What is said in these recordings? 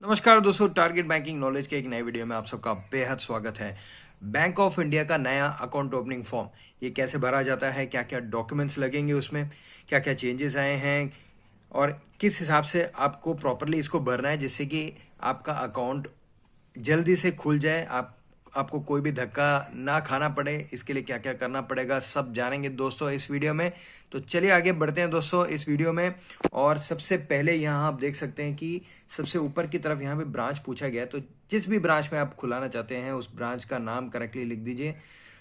नमस्कार दोस्तों, target banking knowledge के एक नए वीडियो में आप सबका बेहद स्वागत है। बैंक ऑफ इंडिया का नया अकाउंट ओपनिंग फॉर्म ये कैसे भरा जाता है, क्या क्या डॉक्यूमेंट्स लगेंगे उसमें, क्या क्या चेंजेस आए हैं और किस हिसाब से आपको प्रॉपरली इसको भरना है जिससे कि आपका अकाउंट जल्दी से खुल जाए, आपको कोई भी धक्का ना खाना पड़े। इसके लिए क्या क्या करना पड़ेगा सब जानेंगे दोस्तों इस वीडियो में। तो चलिए आगे बढ़ते हैं दोस्तों इस वीडियो में। और सबसे पहले यहाँ आप देख सकते हैं कि सबसे ऊपर की तरफ यहाँ पे ब्रांच पूछा गया है। तो जिस भी ब्रांच में आप खुलाना चाहते हैं उस ब्रांच का नाम करेक्टली लिख दीजिए।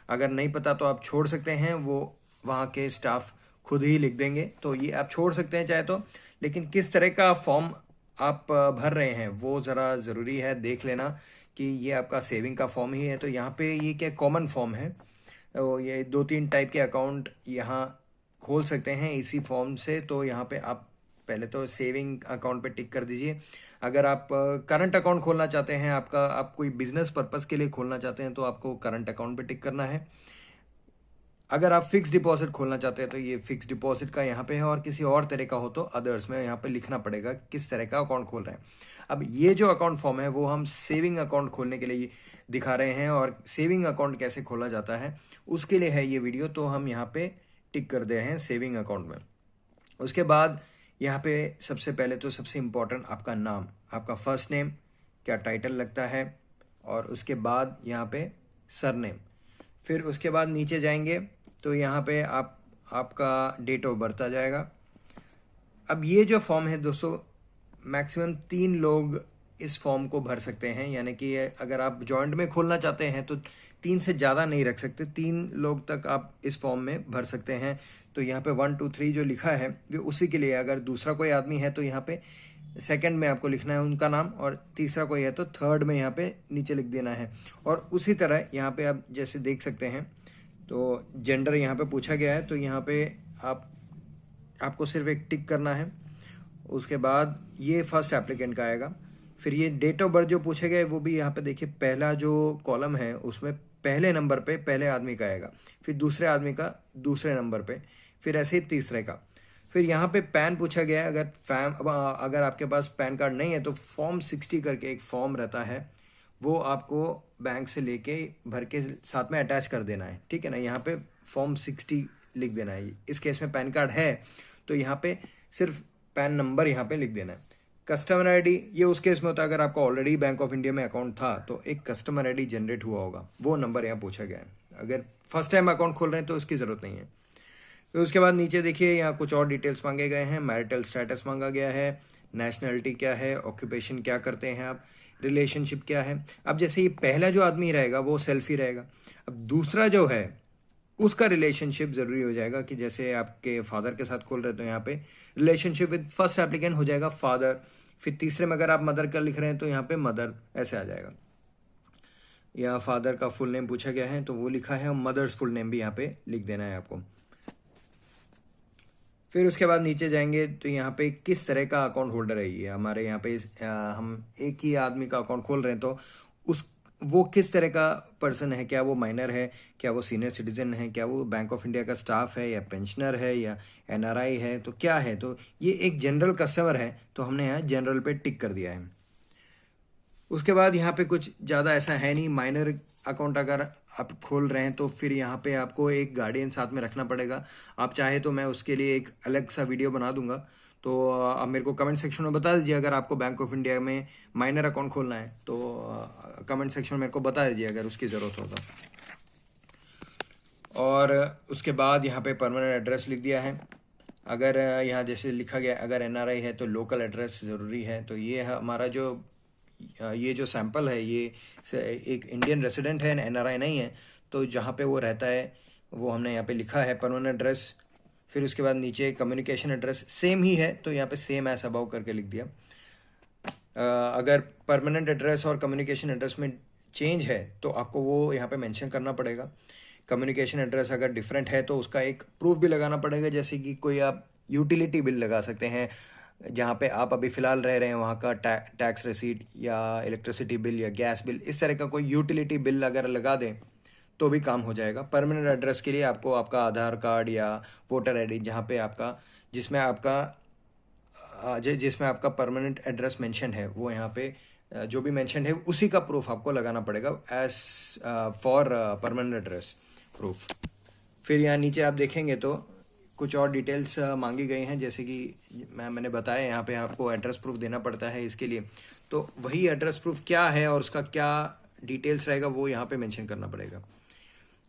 अगर नहीं पता तो आप छोड़ सकते हैं, वो वहाँ के स्टाफ खुद ही लिख देंगे, तो ये आप छोड़ सकते हैं चाहे तो। लेकिन किस तरह का फॉर्म आप भर रहे हैं वो ज़रा ज़रूरी है देख लेना कि ये आपका सेविंग का फॉर्म ही है। तो यहाँ पे ये क्या कॉमन फॉर्म है, तो ये 2-3 टाइप के अकाउंट यहाँ खोल सकते हैं इसी फॉर्म से। तो यहाँ पे आप पहले तो सेविंग अकाउंट पे टिक कर दीजिए। अगर आप करंट अकाउंट खोलना चाहते हैं, आप कोई बिजनेस पर्पस के लिए खोलना चाहते हैं तो आपको करंट अकाउंट पे टिक करना है। अगर आप फिक्स डिपॉजिट खोलना चाहते हैं तो ये फिक्स डिपॉजिट का यहाँ पे है, और किसी और तरह का हो तो अदर्स में यहाँ पे लिखना पड़ेगा किस तरह का अकाउंट खोल रहे हैं। अब ये जो अकाउंट फॉर्म है वो हम सेविंग अकाउंट खोलने के लिए दिखा रहे हैं, और सेविंग अकाउंट कैसे खोला जाता है उसके लिए है ये वीडियो। तो हम यहाँ पे टिक कर दे रहे हैं सेविंग अकाउंट में। उसके बाद यहाँ पे सबसे पहले तो सबसे इम्पोर्टेंट आपका नाम, आपका फर्स्ट नेम, क्या टाइटल लगता है, और उसके बाद यहाँ पे सरनेम। फिर उसके बाद नीचे जाएंगे तो यहाँ पे आपका डेट ऑफ बर्थ आ जाएगा। अब ये जो फॉर्म है दोस्तों, मैक्सिमम 3 लोग इस फॉर्म को भर सकते हैं, यानी कि अगर आप जॉइंट में खोलना चाहते हैं तो 3 से ज़्यादा नहीं रख सकते, 3 लोग तक आप इस फॉर्म में भर सकते हैं। तो यहाँ पे 1 2 3 जो लिखा है वो उसी के लिए। अगर दूसरा कोई आदमी है तो यहाँ पे सेकंड में आपको लिखना है उनका नाम, और तीसरा कोई है तो थर्ड में यहाँ पे नीचे लिख देना है। और उसी तरह यहाँ पे आप जैसे देख सकते हैं तो जेंडर यहाँ पे पूछा गया है, तो यहाँ पे आपको सिर्फ एक टिक करना है। उसके बाद ये फर्स्ट एप्लीकेंट का आएगा। फिर ये डेट ऑफ बर्थ जो पूछे गए वो भी यहाँ पे देखिए, पहला जो कॉलम है उसमें पहले नंबर पे पहले आदमी का आएगा, फिर दूसरे आदमी का दूसरे नंबर पे, फिर ऐसे ही तीसरे का। फिर यहाँ पे पैन पूछा गया है। अगर आपके पास पैन कार्ड नहीं है तो फॉर्म 60 करके एक फॉर्म रहता है, वो आपको बैंक से लेके भर के साथ में अटैच कर देना है, ठीक है ना। यहाँ पे फॉर्म 60 लिख देना है। इस केस में पैन कार्ड है तो यहाँ पे सिर्फ पैन नंबर यहाँ पे लिख देना है। कस्टमर आईडी ये उस केस में होता है अगर आपका ऑलरेडी बैंक ऑफ इंडिया में अकाउंट था तो एक कस्टमर आईडी जनरेट हुआ होगा, वो नंबर यहाँ पूछा गया है। अगर फर्स्ट टाइम अकाउंट खोल रहे हैं तो इसकी ज़रूरत नहीं है। फिर उसके बाद नीचे देखिए यहाँ कुछ और डिटेल्स मांगे गए हैं। मैरिटल स्टेटस मांगा गया है, नेशनलिटी क्या है, ऑक्यूपेशन क्या करते हैं आप, रिलेशनशिप क्या है। अब जैसे ये पहला जो आदमी रहेगा वो सेल्फ ही रहेगा। अब दूसरा जो है उसका रिलेशनशिप ज़रूरी हो जाएगा, कि जैसे आपके फादर के साथ खोल रहे तो यहाँ पे रिलेशनशिप विद फर्स्ट एप्लीकेंट हो जाएगा फादर। फिर तीसरे में अगर आप मदर का लिख रहे हैं तो यहाँ पे मदर ऐसे आ जाएगा। यहाँ फादर का फुल नेम पूछा गया है तो वो लिखा है, और मदर्स फुल नेम भी यहाँ पे लिख देना है आपको। फिर उसके बाद नीचे जाएंगे तो यहाँ पे किस तरह का अकाउंट होल्डर है ये हमारे यहाँ पे। हम एक ही आदमी का अकाउंट खोल रहे हैं तो उस वो किस तरह का पर्सन है, क्या वो माइनर है, क्या वो सीनियर सिटीजन है, क्या वो बैंक ऑफ इंडिया का स्टाफ है, या पेंशनर है, या एनआरआई है, तो क्या है। तो ये एक जनरल कस्टमर है तो हमने यहाँ जनरल पे टिक कर दिया है। उसके बाद यहाँ पे कुछ ज़्यादा ऐसा है नहीं। माइनर अकाउंट अगर आप खोल रहे हैं तो फिर यहाँ पे आपको एक गार्डियन साथ में रखना पड़ेगा। आप चाहे तो मैं उसके लिए एक अलग सा वीडियो बना दूंगा, तो आप मेरे को कमेंट सेक्शन में बता दीजिए। अगर आपको बैंक ऑफ इंडिया में माइनर अकाउंट खोलना है तो कमेंट सेक्शन में मेरे को बता दीजिए अगर उसकी ज़रूरत होगा। और उसके बाद यहाँ पे परमानेंट एड्रेस लिख दिया है। अगर यहाँ जैसे लिखा गया अगर एनआरआई है तो लोकल एड्रेस ज़रूरी है। तो ये है हमारा ये जो सैंपल है ये एक इंडियन रेसिडेंट है, एनआरआई नहीं है, तो जहाँ पे वो रहता है वो हमने यहाँ पे लिखा है परमानेंट एड्रेस। फिर उसके बाद नीचे कम्युनिकेशन एड्रेस सेम ही है तो यहाँ पे सेम एज अबाउ करके लिख दिया। अगर परमानेंट एड्रेस और कम्युनिकेशन एड्रेस में चेंज है तो आपको वो यहाँ पे मेंशन करना पड़ेगा। कम्युनिकेशन एड्रेस अगर डिफरेंट है तो उसका एक प्रूफ भी लगाना पड़ेगा, जैसे कि कोई आप यूटिलिटी बिल लगा सकते हैं जहाँ पे आप अभी फ़िलहाल रह रहे हैं वहाँ का टैक्स रिसीट या इलेक्ट्रिसिटी बिल या गैस बिल, इस तरह का कोई यूटिलिटी बिल अगर लगा दें तो भी काम हो जाएगा। परमानेंट एड्रेस के लिए आपको आपका आधार कार्ड या वोटर आईडी जहाँ पे आपका जिसमें आपका जिसमें आपका परमानेंट एड्रेस मेंशन है वो यहाँ पे जो भी मेंशन है उसी का प्रूफ आपको लगाना पड़ेगा as for permanent address proof. फिर यहाँ नीचे आप देखेंगे तो कुछ और डिटेल्स मांगी गई हैं, जैसे कि मैंने बताया यहाँ पे आपको एड्रेस प्रूफ देना पड़ता है इसके लिए। तो वही एड्रेस प्रूफ क्या है और उसका क्या डिटेल्स रहेगा वो यहाँ पे मेंशन करना पड़ेगा।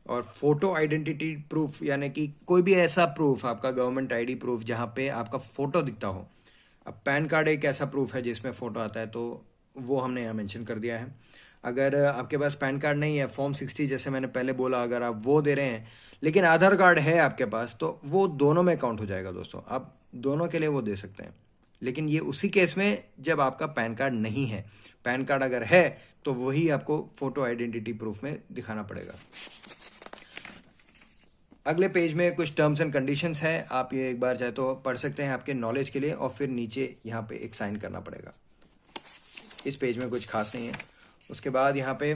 और फोटो आइडेंटिटी प्रूफ यानी कि कोई भी ऐसा प्रूफ, आपका गवर्नमेंट आईडी प्रूफ जहाँ पे आपका फोटो दिखता हो। अब पैन कार्ड एक ऐसा प्रूफ है जिसमें फोटो आता है, तो वो हमने यहाँ मेंशन कर दिया है। अगर आपके पास पैन कार्ड नहीं है, फॉर्म 60 जैसे मैंने पहले बोला, अगर आप वो दे रहे हैं लेकिन आधार कार्ड है आपके पास, तो वो दोनों में काउंट हो जाएगा दोस्तों। आप दोनों के लिए वो दे सकते हैं, लेकिन ये उसी केस में जब आपका पैन कार्ड नहीं है। पैन कार्ड अगर है तो वही आपको फोटो आइडेंटिटी प्रूफ में दिखाना पड़ेगा। अगले पेज में कुछ टर्म्स एंड कंडीशंस है, आप ये एक बार चाहे तो पढ़ सकते हैं आपके नॉलेज के लिए। और फिर नीचे यहाँ पे एक साइन करना पड़ेगा। इस पेज में कुछ खास नहीं है। उसके बाद यहाँ पे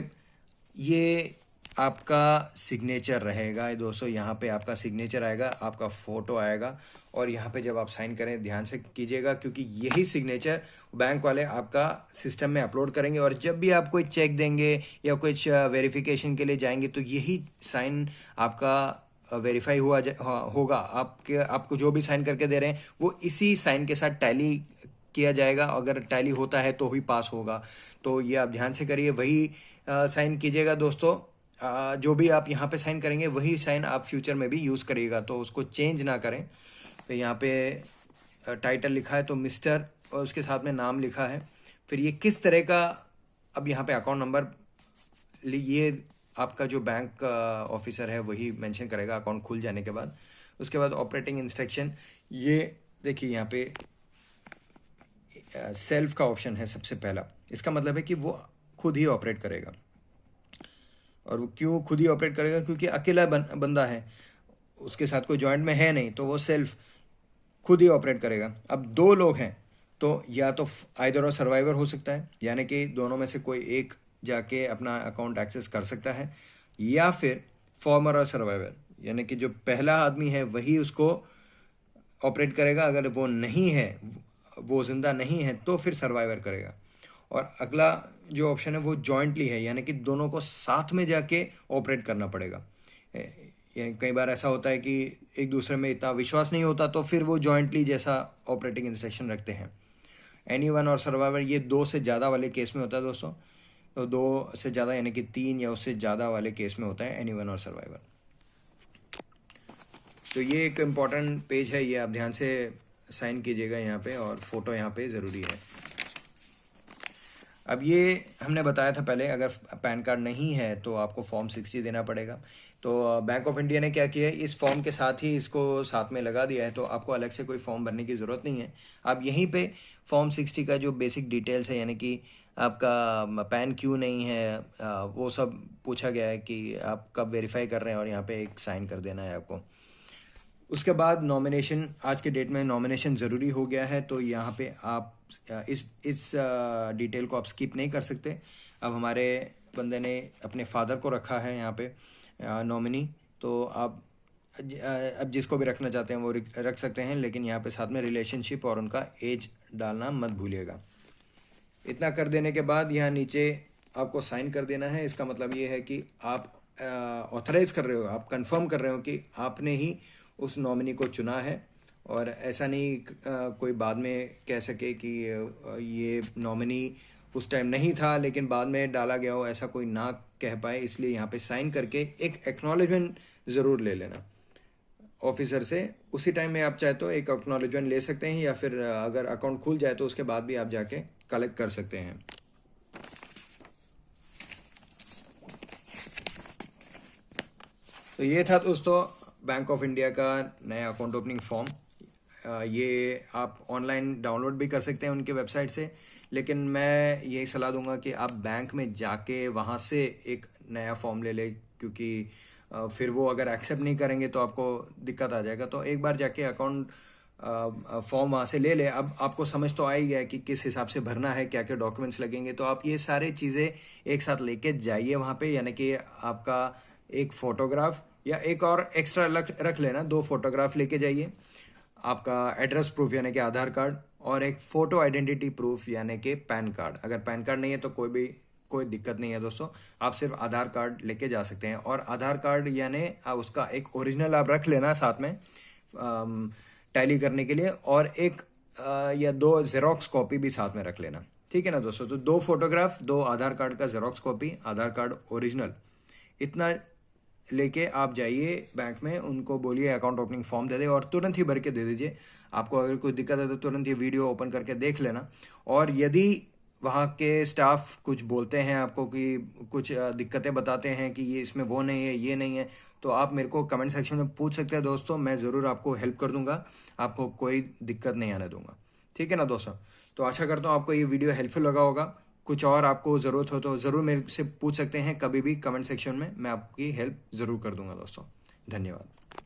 ये आपका सिग्नेचर रहेगा दोस्तों। यहाँ पे आपका सिग्नेचर आएगा, आपका फोटो आएगा, और यहाँ पे जब आप साइन करें ध्यान से कीजिएगा, क्योंकि यही सिग्नेचर बैंक वाले आपका सिस्टम में अपलोड करेंगे। और जब भी आप कोई चेक देंगे या कुछ वेरिफिकेशन के लिए जाएंगे तो यही साइन आपका वेरीफाई होगा। आपको जो भी साइन करके दे रहे हैं वो इसी साइन के साथ टैली किया जाएगा। अगर टैली होता है तो ही पास होगा। तो ये आप ध्यान से करिए, वही साइन कीजिएगा दोस्तों। जो भी आप यहाँ पे साइन करेंगे वही साइन आप फ्यूचर में भी यूज़ करिएगा, तो उसको चेंज ना करें। तो यहाँ पे टाइटल लिखा है तो मिस्टर, और उसके साथ में नाम लिखा है। फिर ये किस तरह का, अब यहाँ पे अकाउंट नंबर ये आपका जो बैंक ऑफिसर है वही मेंशन करेगा अकाउंट खुल जाने के बाद। उसके बाद ऑपरेटिंग इंस्ट्रक्शन, ये देखिए यहाँ पे सेल्फ का ऑप्शन है सबसे पहला। इसका मतलब है कि वो खुद ही ऑपरेट करेगा। और वो क्यों खुद ही ऑपरेट करेगा? क्योंकि अकेला बंदा है, उसके साथ कोई जॉइंट में है नहीं, तो वो सेल्फ खुद ही ऑपरेट करेगा। अब दो लोग हैं तो या तो आइदर और सर्वाइवर हो सकता है, यानी कि दोनों में से कोई एक जाके अपना अकाउंट एक्सेस कर सकता है, या फिर फॉर्मर और सर्वाइवर, यानी कि जो पहला आदमी है वही उसको ऑपरेट करेगा। अगर वो नहीं है, वो जिंदा नहीं है, तो फिर सर्वाइवर करेगा। और अगला जो ऑप्शन है वो जॉइंटली है, यानी कि दोनों को साथ में जाके ऑपरेट करना पड़ेगा। कई बार ऐसा होता है कि एक दूसरे में इतना विश्वास नहीं होता, तो फिर वो जॉइंटली जैसा ऑपरेटिंग इंस्ट्रक्शन रखते हैं। एनीवन और सर्वाइवर ये 2 से ज़्यादा वाले केस में होता है दोस्तों। तो 2 से ज़्यादा यानी कि 3 या उससे ज़्यादा वाले केस में होता है एनीवन और सर्वाइवर। तो ये एक इम्पॉर्टेंट पेज है, ये आप ध्यान से साइन कीजिएगा यहाँ पे, और फोटो यहाँ पे ज़रूरी है। अब ये हमने बताया था पहले, अगर पैन कार्ड नहीं है तो आपको फॉर्म 60 देना पड़ेगा। तो बैंक ऑफ इंडिया ने क्या किया है, इस फॉर्म के साथ ही इसको साथ में लगा दिया है, तो आपको अलग से कोई फॉर्म भरने की ज़रूरत नहीं है। आप यहीं पे फॉर्म 60 का जो बेसिक डिटेल्स है, यानी कि आपका पैन क्यों नहीं है, वो सब पूछा गया है कि आप कब वेरीफाई कर रहे हैं, और यहाँ पे एक साइन कर देना है आपको। उसके बाद नॉमिनेशन, आज के डेट में नॉमिनेशन ज़रूरी हो गया है, तो यहाँ पे आप इस डिटेल को आप स्किप नहीं कर सकते। अब हमारे बंदे ने अपने फादर को रखा है यहाँ पे नॉमिनी, तो आप अब जिसको भी रखना चाहते हैं वो रख सकते हैं, लेकिन यहाँ पे साथ में रिलेशनशिप और उनका एज डालना मत भूलिएगा। इतना कर देने के बाद यहाँ नीचे आपको साइन कर देना है। इसका मतलब ये है कि आप ऑथराइज कर रहे हो, आप कंफर्म कर रहे हो कि आपने ही उस नॉमिनी को चुना है, और ऐसा नहीं कोई बाद में कह सके कि ये नॉमिनी उस टाइम नहीं था लेकिन बाद में डाला गया हो, ऐसा कोई ना कह पाए। इसलिए यहाँ पे साइन करके एक एक्नॉलेजमेंट ज़रूर ले लेना ऑफिसर से। उसी टाइम में आप चाहे तो एक एक्नॉलेजमेंट ले सकते हैं, या फिर अगर अकाउंट खुल जाए तो उसके बाद भी आप जाके कलेक्ट कर सकते हैं। तो ये था दोस्तों बैंक ऑफ इंडिया का नया अकाउंट ओपनिंग फॉर्म। ये आप ऑनलाइन डाउनलोड भी कर सकते हैं उनके वेबसाइट से, लेकिन मैं यही सलाह दूंगा कि आप बैंक में जाके वहाँ से एक नया फॉर्म ले लें, क्योंकि फिर वो अगर एक्सेप्ट नहीं करेंगे तो आपको दिक्कत आ जाएगा। तो एक बार जाके अकाउंट फॉर्म वहाँ से ले ले। अब आपको समझ तो आ ही गया कि किस हिसाब से भरना है, क्या क्या डॉक्यूमेंट्स लगेंगे। तो आप ये सारे चीज़ें एक साथ लेके जाइए वहाँ पे, यानी कि आपका एक फ़ोटोग्राफ या एक और एक्स्ट्रा रख लेना, 2 फोटोग्राफ लेके जाइए, आपका एड्रेस प्रूफ यानी कि आधार कार्ड, और एक फ़ोटो आइडेंटिटी प्रूफ यानी कि पैन कार्ड। अगर पैन कार्ड नहीं है तो कोई दिक्कत नहीं है दोस्तों, आप सिर्फ आधार कार्ड लेके जा सकते हैं। और आधार कार्ड यानी उसका एक ओरिजिनल आप रख लेना साथ में टैली करने के लिए, और एक या दो जेरोक्स कॉपी भी साथ में रख लेना, ठीक है ना दोस्तों। तो 2 फोटोग्राफ, 2 आधार कार्ड का जेरोक्स कॉपी, आधार कार्ड ओरिजिनल, इतना लेके आप जाइए बैंक में, उनको बोलिए अकाउंट ओपनिंग फॉर्म दे दे और तुरंत ही भर के दे दीजिए। आपको अगर कोई दिक्कत है तो तुरंत ये वीडियो ओपन करके देख लेना। और यदि वहाँ के स्टाफ कुछ बोलते हैं आपको कि कुछ दिक्कतें बताते हैं कि ये इसमें वो नहीं है, ये नहीं है, तो आप मेरे को कमेंट सेक्शन में पूछ सकते हैं दोस्तों, मैं ज़रूर आपको हेल्प कर दूंगा, आपको कोई दिक्कत नहीं आने दूंगा, ठीक है ना दोस्तों। तो आशा करता हूँ आपको ये वीडियो हेल्पफुल लगा होगा। कुछ और आपको ज़रूरत हो तो ज़रूर मेरे से पूछ सकते हैं कभी भी कमेंट सेक्शन में, मैं आपकी हेल्प ज़रूर कर दूंगा दोस्तों। धन्यवाद।